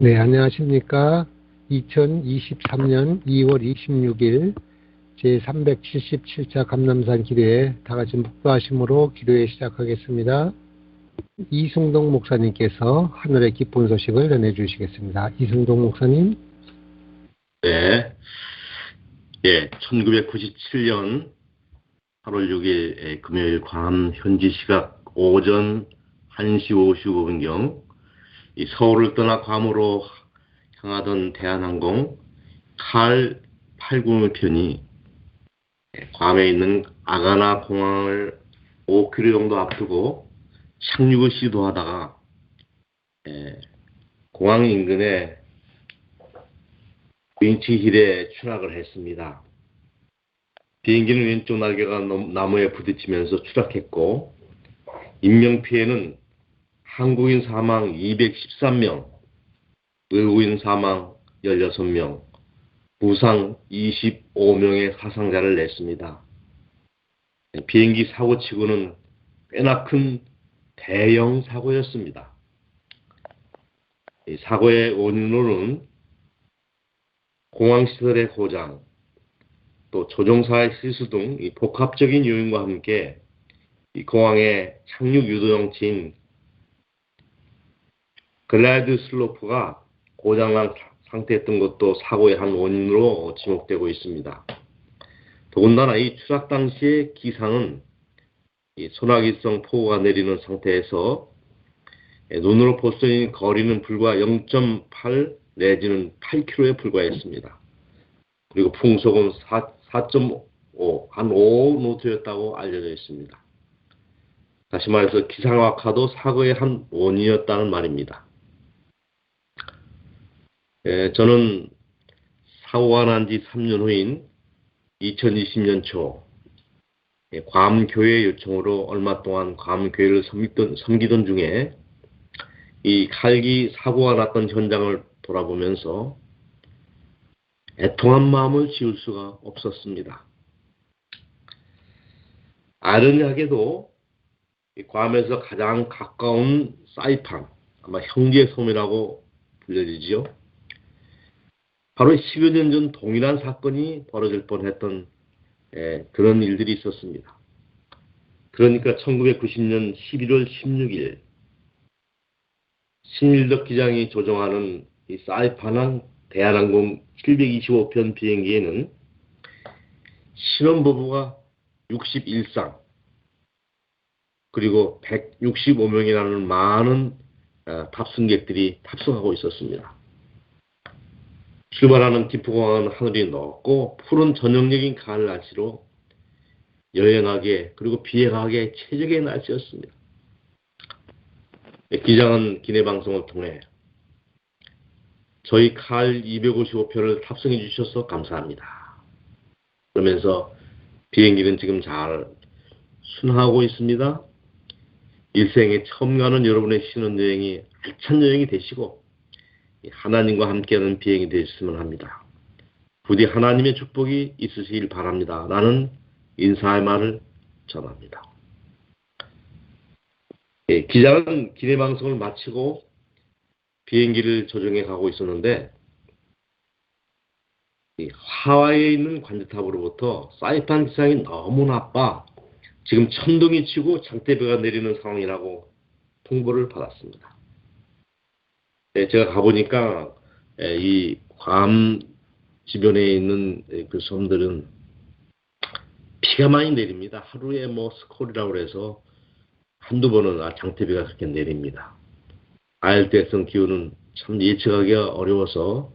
네, 안녕하십니까. 2023년 2월 26일 제377차 감남산 기도회 다같이 묵도하심으로 기도회 시작하겠습니다. 이승동 목사님께서 하늘의 기쁜 소식을 전해주시겠습니다. 이승동 목사님. 네. 1997년 8월 6일 금요일 광 현지 시각 오전 1시 55분경 서울을 떠나 괌으로 향하던 대한항공 칼 801편이 괌에 있는 아가나 공항을 5km 정도 앞두고 착륙을 시도하다가 공항 인근에 윈치힐에 추락을 했습니다. 비행기는 왼쪽 날개가 나무에 부딪히면서 추락했고, 인명피해는 한국인 사망 213명, 외국인 사망 16명, 부상 25명의 사상자를 냈습니다. 비행기 사고치고는 꽤나 큰 대형 사고였습니다. 이 사고의 원인으로는 공항시설의 고장, 또 조종사의 실수 등 이 복합적인 요인과 함께 이 공항의 착륙 유도 장치인 글라이드 슬로프가 고장난 상태였던 것도 사고의 한 원인으로 지목되고 있습니다. 더군다나 이 추락 당시의 기상은 이 소나기성 폭우가 내리는 상태에서 눈으로 볼 수 있는 거리는 불과 0.8 내지는 8km에 불과했습니다. 그리고 풍속은 4.5, 한 5노트였다고 알려져 있습니다. 다시 말해서 기상 악화도 사고의 한 원인이었다는 말입니다. 저는 사고가 난 지 3년 후인 2020년 초 괌교회 요청으로 얼마 동안 괌교회를 섬기던 중에 이 칼기 사고가 났던 현장을 돌아보면서 애통한 마음을 지울 수가 없었습니다. 아이러니하게도 괌에서 가장 가까운 사이판, 아마 형제 섬이라고 불려지지요. 바로 10여 년 전 동일한 사건이 벌어질 뻔했던 그런 일들이 있었습니다. 그러니까 1990년 11월 16일 신일덕 기장이 조종하는 이 사이판항 대한항공 725편 비행기에는 신혼부부가 61상 그리고 165명이라는 많은 탑승객들이 탑승하고 있었습니다. 출발하는 김포공항은 하늘이 넓고 푸른 전형적인 가을 날씨로 여행하기에 그리고 비행하기에 최적의 날씨였습니다. 기장은 기내방송을 통해 저희 칼 255편을 탑승해 주셔서 감사합니다. 그러면서 비행기는 지금 잘 순항하고 있습니다. 일생에 처음 가는 여러분의 신혼여행이 알찬 여행이 되시고 하나님과 함께하는 비행이 되셨으면 합니다. 부디 하나님의 축복이 있으시길 바랍니다. 라는 인사의 말을 전합니다. 기장은 기내방송을 마치고 비행기를 조종해 가고 있었는데 하와이에 있는 관제탑으로부터 사이판 기상이 너무 나빠 지금 천둥이 치고 장대비가 내리는 상황이라고 통보를 받았습니다. 제가 가보니까 이 괌 주변에 있는 그 섬들은 비가 많이 내립니다. 하루에 스콜이라고 해서 한두 번은 장대비가 그렇게 내립니다. 아열대성 기후는 참 예측하기가 어려워서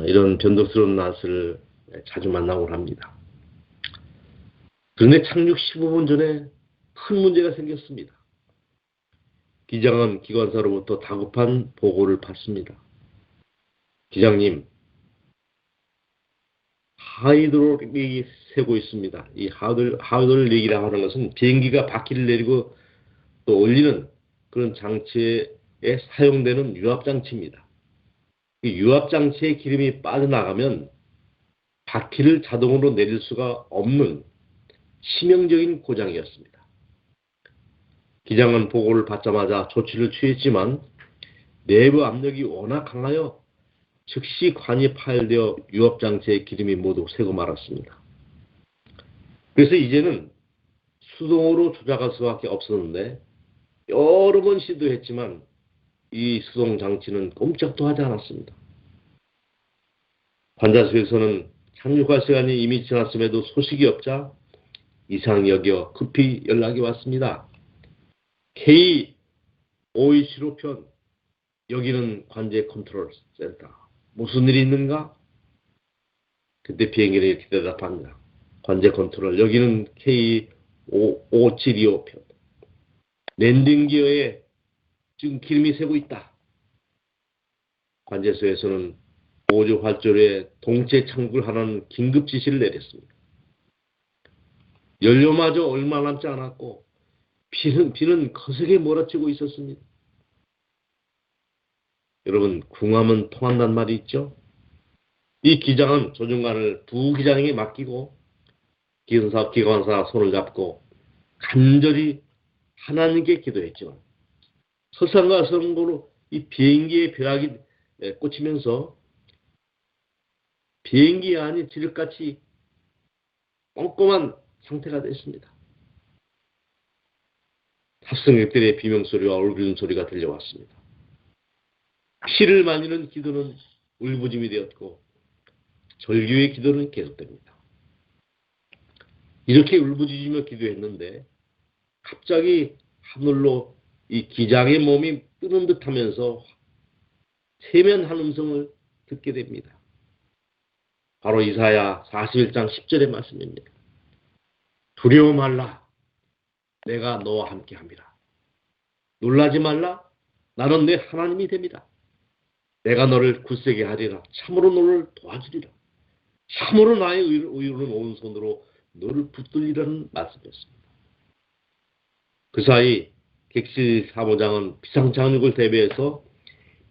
이런 변덕스러운 날씨를 자주 만나곤 합니다. 그런데 착륙 15분 전에 큰 문제가 생겼습니다. 기장은 기관사로부터 다급한 보고를 받습니다. 기장님, 하이드롤릭이 새고 있습니다. 이 하이드롤릭이라고 하는 것은 비행기가 바퀴를 내리고 또 올리는 그런 장치에 사용되는 유압장치입니다. 이 유압장치의 기름이 빠져나가면 바퀴를 자동으로 내릴 수가 없는 치명적인 고장이었습니다. 기장은 보고를 받자마자 조치를 취했지만 내부 압력이 워낙 강하여 즉시 관이 파열되어 유압장치의 기름이 모두 새고 말았습니다. 그래서 이제는 수동으로 조작할 수밖에 없었는데 여러 번 시도했지만 이 수동 장치는 꼼짝도 하지 않았습니다. 관자소에서는 착륙할 시간이 이미 지났음에도 소식이 없자 이상히 여겨 급히 연락이 왔습니다. K5275편, 여기는 관제 컨트롤 센터. 무슨 일이 있는가? 그때 비행기는 이렇게 대답합니다. 관제 컨트롤, 여기는 K5725편. 랜딩 기어에 지금 기름이 새고 있다. 관제소에서는 보조 활조로에 동체 착륙을 하라는 긴급 지시를 내렸습니다. 연료마저 얼마 남지 않았고 비는 거세게 몰아치고 있었습니다. 여러분, 궁하면 통한다는 말이 있죠? 이 기장은 조종관을 부기장에게 맡기고 기관사 손을 잡고 간절히 하나님께 기도했지만 설상과 선고로 이 비행기의 벼락이 꽂히면서 비행기 안이 지륵같이 꼼꼼한 상태가 됐습니다. 탑승객들의 비명소리와 울부짖는 소리가 들려왔습니다. 피를 말리는 기도는 울부짖음이 되었고 절규의 기도는 계속됩니다. 이렇게 울부짖으며 기도했는데 갑자기 하늘로 이 기장의 몸이 뜨는 듯 하면서 세면한 음성을 듣게 됩니다. 바로 이사야 41장 10절의 말씀입니다. 두려워 말라. 내가 너와 함께 함이라. 놀라지 말라. 나는 내 하나님이 됩니다. 내가 너를 굳세게 하리라. 참으로 너를 도와주리라. 참으로 나의 의로운 오른손으로 너를 붙들리라는 말씀이었습니다. 그 사이 객실 사무장은 비상착륙을 대비해서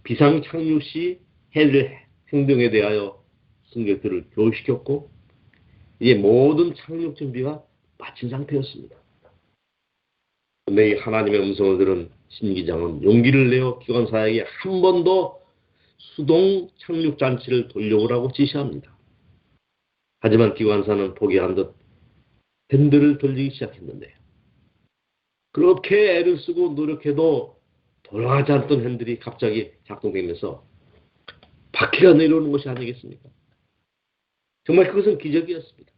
비상착륙 시 해야 행동에 대하여 승객들을 교육시켰고 이제 모든 착륙 준비가 마친 상태였습니다. 그런데 이 하나님의 음성을 들은 신기장은 용기를 내어 기관사에게 한 번 더 수동 착륙 장치를 돌려오라고 지시합니다. 하지만 기관사는 포기한 듯 핸들을 돌리기 시작했는데요. 그렇게 애를 쓰고 노력해도 돌아가지 않던 핸들이 갑자기 작동되면서 바퀴가 내려오는 것이 아니겠습니까? 정말 그것은 기적이었습니다.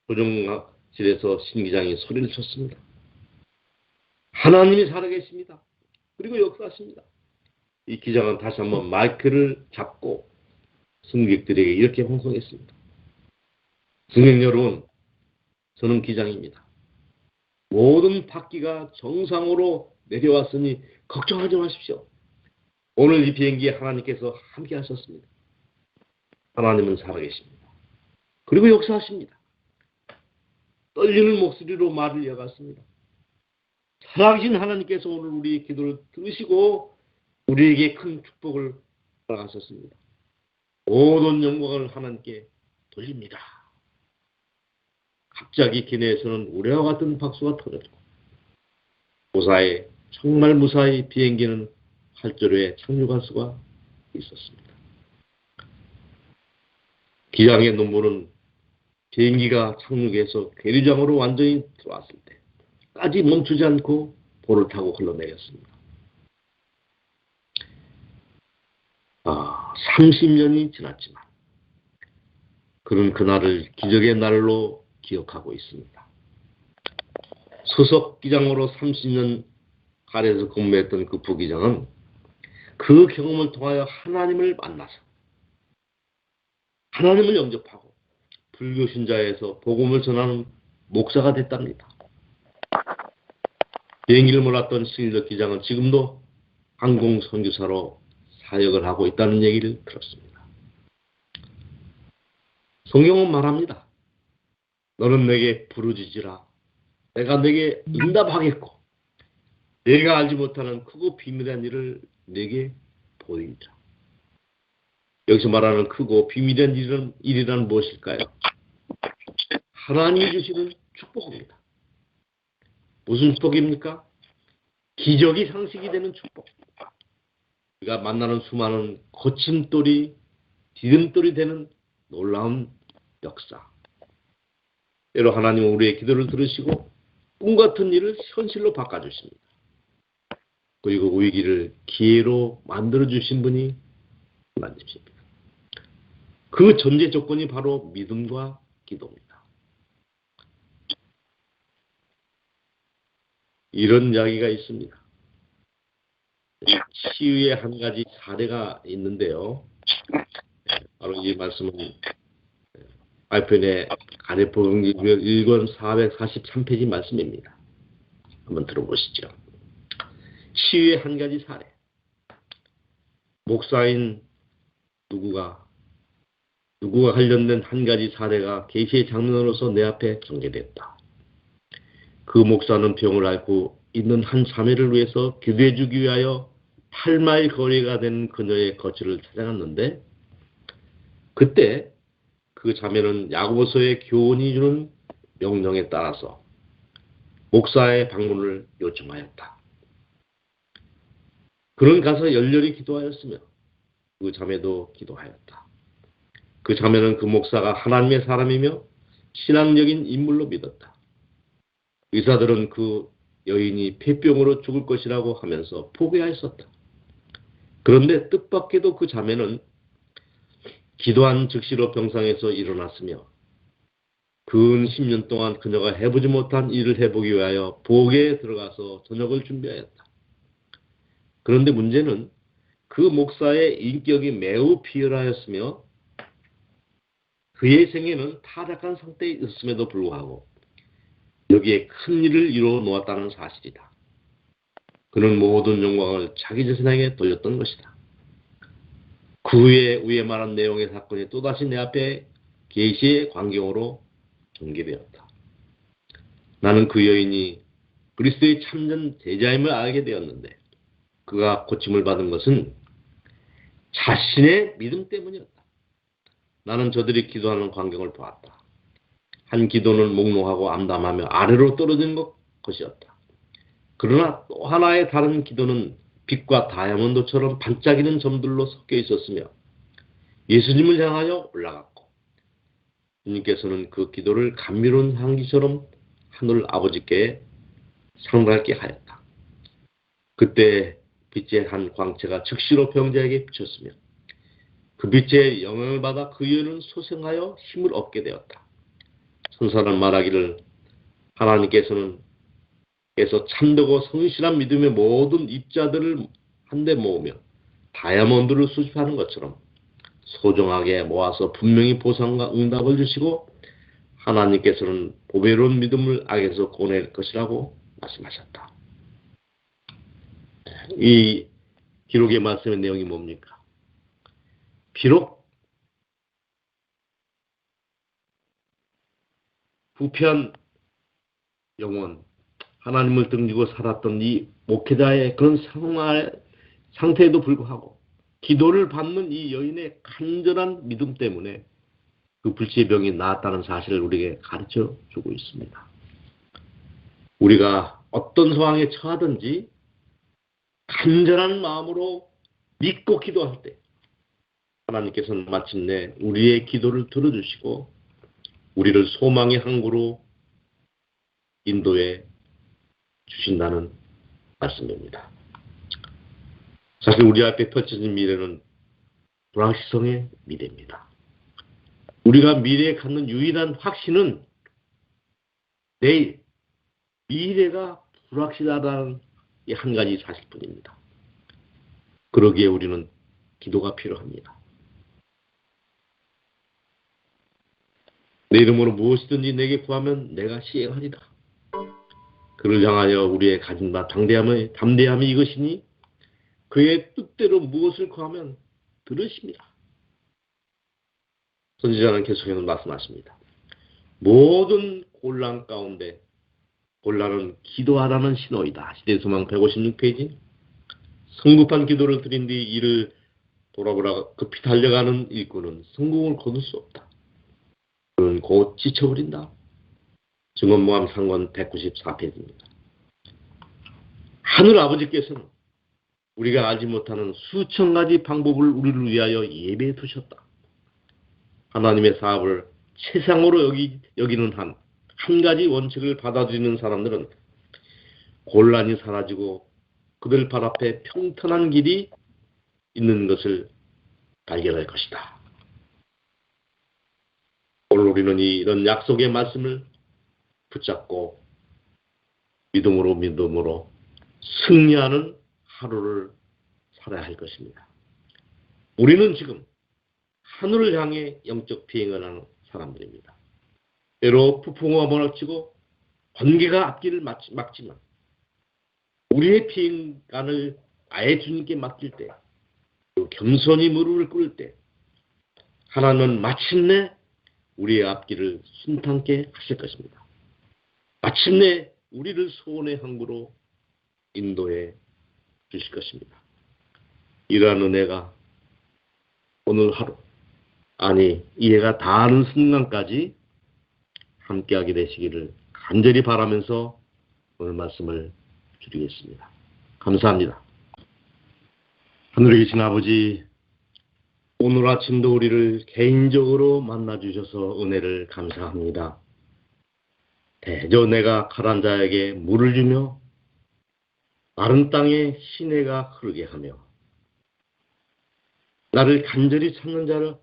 조종실에서 신기장이 소리를 쳤습니다. 하나님이 살아계십니다. 그리고 역사하십니다. 이 기장은 다시 한번 마이크를 잡고 승객들에게 이렇게 홍성했습니다. 승객 여러분, 저는 기장입니다. 모든 바퀴가 정상으로 내려왔으니 걱정하지 마십시오. 오늘 이 비행기에 하나님께서 함께 하셨습니다. 하나님은 살아계십니다. 그리고 역사하십니다. 떨리는 목소리로 말을 이어갔습니다. 살아계신 하나님께서 오늘 우리의 기도를 들으시고 우리에게 큰 축복을 허락하셨습니다. 모든 영광을 하나님께 돌립니다. 갑자기 기내에서는 우레와 같은 박수가 터졌고 정말 무사히 비행기는 활주로에 착륙할 수가 있었습니다. 기장의 눈물은 비행기가 착륙해서 계류장으로 완전히 들어왔을 때까지 멈추지 않고 볼을 타고 흘러내렸습니다. 30년이 지났지만 그는 그날을 기적의 날로 기억하고 있습니다. 수석 기장으로 30년 가래에서 근무했던 그 부기장은 그 경험을 통하여 하나님을 만나서 하나님을 영접하고 불교 신자에서 복음을 전하는 목사가 됐답니다. 비행기를 몰았던 신일덕 기장은 지금도 항공 선교사로 사역을 하고 있다는 얘기를 들었습니다. 성경은 말합니다. 너는 내게 부르짖으라. 내가 내게 응답하겠고 내가 알지 못하는 크고 비밀한 일을 내게 보이리라. 여기서 말하는 크고 비밀한 일이란 무엇일까요? 하나님이 주시는 축복입니다. 무슨 축복입니까? 기적이 상식이 되는 축복. 우리가 만나는 수많은 거침돌이, 디딤돌이 되는 놀라운 역사. 때로 하나님은 우리의 기도를 들으시고 꿈 같은 일을 현실로 바꿔주십니다. 그리고 위기를 기회로 만들어주신 분이 하나님이십니다. 그 전제 조건이 바로 믿음과 기도입니다. 이런 이야기가 있습니다. 치유의 한 가지 사례가 있는데요. 바로 이 말씀은 알편의 가네포경 1권 443페이지 말씀입니다. 한번 들어보시죠. 치유의 한 가지 사례. 목사인 누구가 관련된 한 가지 사례가 계시의 장면으로서 내 앞에 전개됐다. 그 목사는 병을 앓고 있는 한 자매를 위해서 기도해 주기 위하여 8마일 거리가 된 그녀의 거처를 찾아갔는데 그때 그 자매는 야고보서의 교훈이 주는 명령에 따라서 목사의 방문을 요청하였다. 그는 가서 열렬히 기도하였으며 그 자매도 기도하였다. 그 자매는 그 목사가 하나님의 사람이며 신앙적인 인물로 믿었다. 의사들은 그 여인이 폐병으로 죽을 것이라고 하면서 포기하였었다. 그런데 뜻밖에도 그 자매는 기도한 즉시로 병상에서 일어났으며 근 10년 동안 그녀가 해보지 못한 일을 해보기 위하여 부엌에 들어가서 저녁을 준비하였다. 그런데 문제는 그 목사의 인격이 매우 비열하였으며 그의 생애는 타락한 상태에 있었음에도 불구하고 여기에 큰 일을 이루어 놓았다는 사실이다. 그는 모든 영광을 자기 자신에게 돌렸던 것이다. 그 후에 위에 말한 내용의 사건이 또다시 내 앞에 계시의 광경으로 전개되었다. 나는 그 여인이 그리스도의 참전 제자임을 알게 되었는데 그가 고침을 받은 것은 자신의 믿음 때문이었다. 나는 저들이 기도하는 광경을 보았다. 한 기도는 몽롱하고 암담하며 아래로 떨어지는 것이었다. 그러나 또 하나의 다른 기도는 빛과 다이아몬드처럼 반짝이는 점들로 섞여 있었으며 예수님을 향하여 올라갔고 주님께서는 그 기도를 감미로운 향기처럼 하늘 아버지께 상달게 하였다. 그때 빛의 한 광채가 즉시로 병자에게 비쳤으며 그 빛의 영향을 받아 그 여인은 소생하여 힘을 얻게 되었다. 선사는 말하기를 하나님께서 참되고 성실한 믿음의 모든 입자들을 한데 모으며 다이아몬드를 수집하는 것처럼 소중하게 모아서 분명히 보상과 응답을 주시고 하나님께서는 보배로운 믿음을 악에서 꺼낼 것이라고 말씀하셨다. 이 기록의 말씀의 내용이 뭡니까? 비록 부패한 영혼, 하나님을 등지고 살았던 이 목회자의 그런 상태에도 불구하고 기도를 받는 이 여인의 간절한 믿음 때문에 그 불치의 병이 나았다는 사실을 우리에게 가르쳐 주고 있습니다. 우리가 어떤 상황에 처하든지 간절한 마음으로 믿고 기도할 때 하나님께서는 마침내 우리의 기도를 들어주시고 우리를 소망의 항구로 인도해 주신다는 말씀입니다. 사실 우리 앞에 펼쳐진 미래는 불확실성의 미래입니다. 우리가 미래에 갖는 유일한 확신은 내일 미래가 불확실하다는 이 한 가지 사실뿐입니다. 그러기에 우리는 기도가 필요합니다. 내 이름으로 무엇이든지 내게 구하면 내가 시행하리라. 그를 향하여 우리의 가진 바 담대함이 이것이니 그의 뜻대로 무엇을 구하면 들으십니다. 선지자는 계속해서 말씀하십니다. 모든 곤란 가운데 곤란은 기도하라는 신호이다. 시대소망 156페이지. 성급한 기도를 드린 뒤 이를 돌아보라 급히 달려가는 일꾼은 성공을 거둘 수 없다. 그는 곧 지쳐버린다. 증언모함 상권 194페이지입니다. 하늘 아버지께서는 우리가 알지 못하는 수천 가지 방법을 우리를 위하여 예배해 두셨다. 하나님의 사업을 최상으로 여기는 한 가지 원칙을 받아들이는 사람들은 곤란이 사라지고 그들 발 앞에 평탄한 길이 있는 것을 발견할 것이다. 오늘 우리는 이런 약속의 말씀을 붙잡고 믿음으로 승리하는 하루를 살아야 할 것입니다. 우리는 지금 하늘을 향해 영적 비행을 하는 사람들입니다. 때로 폭풍우가 몰아치고 번개가 앞길을 막지만 우리의 비행간을 아예 주님께 맡길 때, 겸손히 무릎을 꿇을 때 하나님은 마침내 우리의 앞길을 순탄케 하실 것입니다. 마침내 우리를 소원의 항구로 인도해 주실 것입니다. 이러한 은혜가 오늘 하루, 아니 이해가 닿는 순간까지 함께하게 되시기를 간절히 바라면서 오늘 말씀을 드리겠습니다. 감사합니다. 하늘에 계신 아버지, 오늘 아침도 우리를 개인적으로 만나주셔서 은혜를 감사합니다. 대저 내가 가란 자에게 물을 주며 마른 땅에 시내가 흐르게 하며 나를 간절히 찾는 자를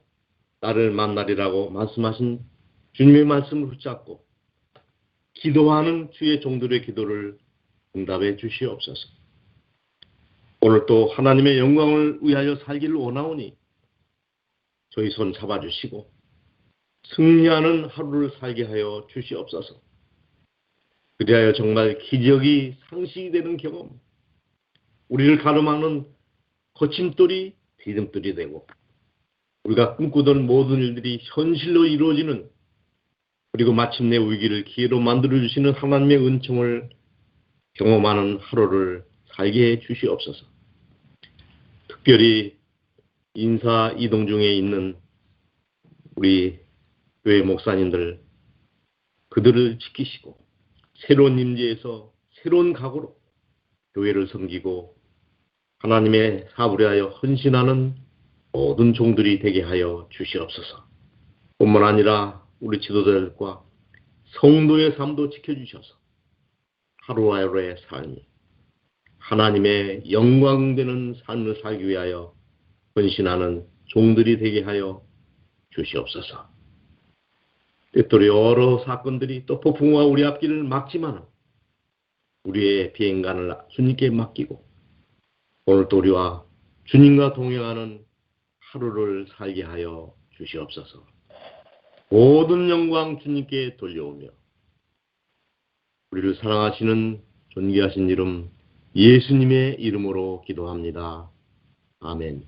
나를 만나리라고 말씀하신 주님의 말씀을 붙잡고 기도하는 주의 종들의 기도를 응답해 주시옵소서. 오늘 또 하나님의 영광을 위하여 살기를 원하오니 저희 손 잡아주시고 승리하는 하루를 살게 하여 주시옵소서. 그리하여 정말 기적이 상식이 되는 경험, 우리를 가로막는 거침돌이 디딤돌이 되고 우리가 꿈꾸던 모든 일들이 현실로 이루어지는, 그리고 마침내 위기를 기회로 만들어주시는 하나님의 은총을 경험하는 하루를 살게 해 주시옵소서. 특별히 인사 이동 중에 있는 우리 교회 목사님들, 그들을 지키시고 새로운 임재에서 새로운 각오로 교회를 섬기고 하나님의 사업을 위하여 헌신하는 모든 종들이 되게 하여 주시옵소서. 뿐만 아니라 우리 지도자들과 성도의 삶도 지켜주셔서 하루하루의 삶이 하나님의 영광되는 삶을 살기 위하여 헌신하는 종들이 되게 하여 주시옵소서. 때때로 여러 사건들이 또 폭풍과 우리 앞길을 막지만 우리의 비행간을 주님께 맡기고 오늘 또 우리와 주님과 동행하는 하루를 살게 하여 주시옵소서. 모든 영광 주님께 돌려오며 우리를 사랑하시는 존귀하신 이름 예수님의 이름으로 기도합니다. 아멘.